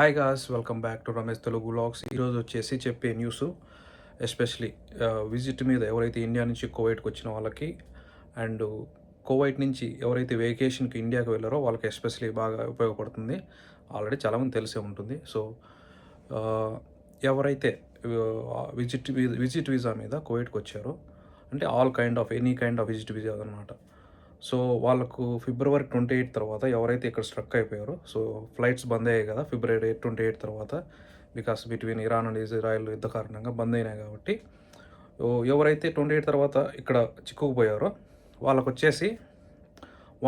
Hi guys, welcome back to Ramesh Telugu vlogs. ఈరోజు వచ్చేసి చెప్పే న్యూస్ ఎస్పెషలీ విజిట్ మీద ఎవరైతే ఇండియా నుంచి కువైట్కి వచ్చిన వాళ్ళకి అండ్ కువైట్ నుంచి ఎవరైతే వెకేషన్కి ఇండియాకి వెళ్ళారో వాళ్ళకి ఎస్పెషలీ బాగా ఉపయోగపడుతుంది. ఆల్రెడీ చాలామంది తెలిసే ఉంటుంది. సో ఎవరైతే విజిట్ వీసా మీద కువైట్కి వచ్చారో, అంటే all kind of any kind of visit visa అనమాట. సో వాళ్ళకు ఫిబ్రవరి 28 తర్వాత ఎవరైతే ఇక్కడ స్ట్రక్ అయిపోయారో, సో ఫ్లైట్స్ బంద్ అయ్యాయి కదా ఫిబ్రవరి 28 తర్వాత, because between Iran and Israel యుద్ధ కారణంగా బంద్ అయినాయి కాబట్టి, ఎవరైతే 28 తర్వాత ఇక్కడ చిక్కుకుపోయారో వాళ్ళకు వచ్చేసి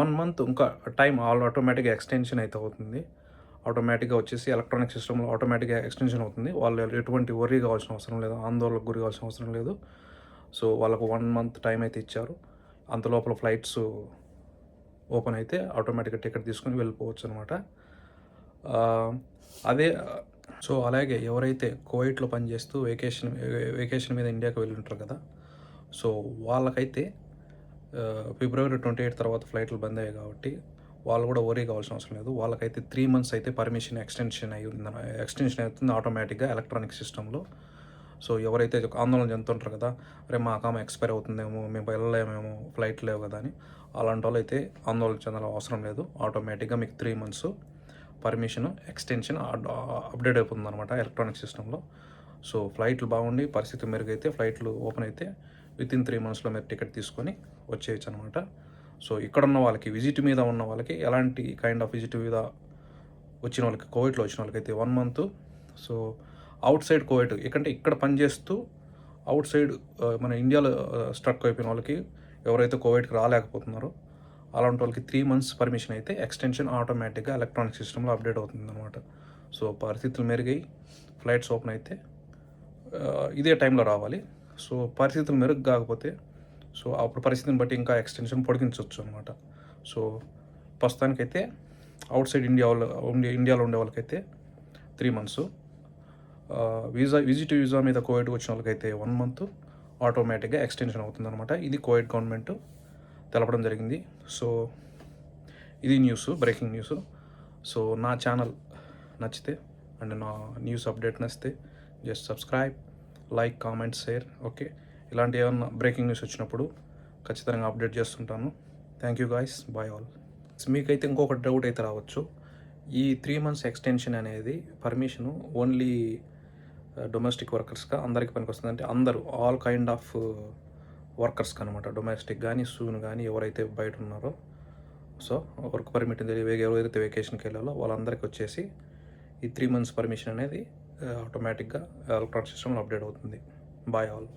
1 మంత్ ఇంకా టైం ఆటోమేటిక్గా ఎక్స్టెన్షన్ అయితే అవుతుంది. ఆటోమేటిక్గా వచ్చేసి ఎలక్ట్రానిక్ సిస్టంలో ఆటోమేటిక్గా ఎక్స్టెన్షన్ అవుతుంది. వాళ్ళు ఎటువంటి వర్రీ కావాల్సిన అవసరం లేదు, ఆందోళనకు గురి కావాల్సిన అవసరం లేదు. సో వాళ్ళకు 1 మంత్ టైం అయితే ఇచ్చారు. అంత లోపల ఫ్లైట్స్ ఓపెన్ అయితే ఆటోమేటిక్గా టికెట్ తీసుకొని వెళ్ళిపోవచ్చు అనమాట. అదే సో అలాగే ఎవరైతే కువైట్లో పనిచేస్తూ వెకేషన్ మీద ఇండియాకి వెళ్ళి ఉంటారు కదా, సో వాళ్ళకైతే ఫిబ్రవరి 28 తర్వాత ఫ్లైట్లు బంద్ అయ్యాయి కాబట్టి వాళ్ళు కూడా వరీ కావాల్సిన అవసరం లేదు. వాళ్ళకైతే 3 మంత్స్ అయితే పర్మిషన్ ఎక్స్టెన్షన్ అవుతుంది ఆటోమేటిక్గా ఎలక్ట్రానిక్ సిస్టంలో. సో ఎవరైతే ఆందోళన చెందుతుంటారు కదా, అరే మా అకామ ఎక్స్పైర్ అవుతుందేమో, మేము వెళ్ళలేమేమో, ఫ్లైట్ లేవు కదా అని, అలాంటి వాళ్ళు అయితే ఆందోళన చెందాల్సిన అవసరం లేదు. ఆటోమేటిక్గా మీకు 3 మంత్స్ పర్మిషన్ ఎక్స్టెన్షన్ అప్డేట్ అయిపోతుంది అనమాట ఎలక్ట్రానిక్ సిస్టంలో. సో ఫ్లైట్లు బాగుండి పరిస్థితి మెరుగైతే ఫ్లైట్లు ఓపెన్ అయితే వితిన్ 3 మంత్స్లో మీరు టికెట్ తీసుకొని వచ్చేయచ్చు అనమాట. సో ఇక్కడ ఉన్న వాళ్ళకి విజిట్ మీద ఉన్న వాళ్ళకి ఎలాంటి కైండ్ ఆఫ్ విజిట్ మీద వచ్చిన వాళ్ళకి, కోవిడ్లో వచ్చిన వాళ్ళకైతే 1 month. So out side Kuwait, ఎందుకంటే ఇక్కడ పనిచేస్తూ అవుట్ సైడ్ మన ఇండియాలో స్ట్రక్ అయిపోయిన వాళ్ళకి, ఎవరైతే కోవిడ్కి రాలేకపోతున్నారో అలాంటి వాళ్ళకి 3 మంత్స్ పర్మిషన్ అయితే ఎక్స్టెన్షన్ ఆటోమేటిక్గా ఎలక్ట్రానిక్ సిస్టంలో అప్డేట్ అవుతుంది అనమాట. సో పరిస్థితులు మెరుగై ఫ్లైట్స్ ఓపెన్ అయితే ఇదే టైంలో రావాలి. సో పరిస్థితులు మెరుగు కాకపోతే సో అప్పుడు పరిస్థితిని బట్టి ఇంకా ఎక్స్టెన్షన్ పొడిగించవచ్చు అనమాట. సో ప్రస్తుతానికైతే అవుట్ సైడ్ ఇండియాలో ఉండే వాళ్ళకైతే 3 మంత్స్, విజిట్ వీసా మీద కువైట్కి వచ్చిన వాళ్ళకైతే 1 మంత్ ఆటోమేటిక్గా ఎక్స్టెన్షన్ అవుతుందన్నమాట. ఇది కువైట్ గవర్నమెంట్ తెలపడం జరిగింది. సో ఇది బ్రేకింగ్ న్యూస్. సో నా ఛానల్ నచ్చితే అండ్ నా న్యూస్ అప్డేట్ నచ్చితే just subscribe, like, comment, share. Okay, ఇలాంటి ఏమన్నా బ్రేకింగ్ న్యూస్ వచ్చినప్పుడు ఖచ్చితంగా అప్డేట్ చేస్తుంటాను. Thank you guys, bye all. మీకైతే ఇంకొక డౌట్ అయితే రావచ్చు, ఈ 3 మంత్స్ ఎక్స్టెన్షన్ అనేది పర్మిషను ఓన్లీ డొమెస్టిక్ వర్కర్స్గా అందరికీ పనికి వస్తుంది అంటే అందరూ ఆల్ కైండ్ ఆఫ్ వర్కర్స్కి అనమాట. డొమెస్టిక్ కానీ సూన్ కానీ ఎవరైతే బయట ఉన్నారో, సో వర్క్ పర్మిట్ ఎవరైతే వెకేషన్కి వెళ్ళాలో వాళ్ళందరికీ వచ్చేసి ఈ 3 మంత్స్ పర్మిషన్ అనేది ఆటోమేటిక్గా ఎలక్ట్రానిక్ సిస్టంలో అప్డేట్ అవుతుంది. Bye all.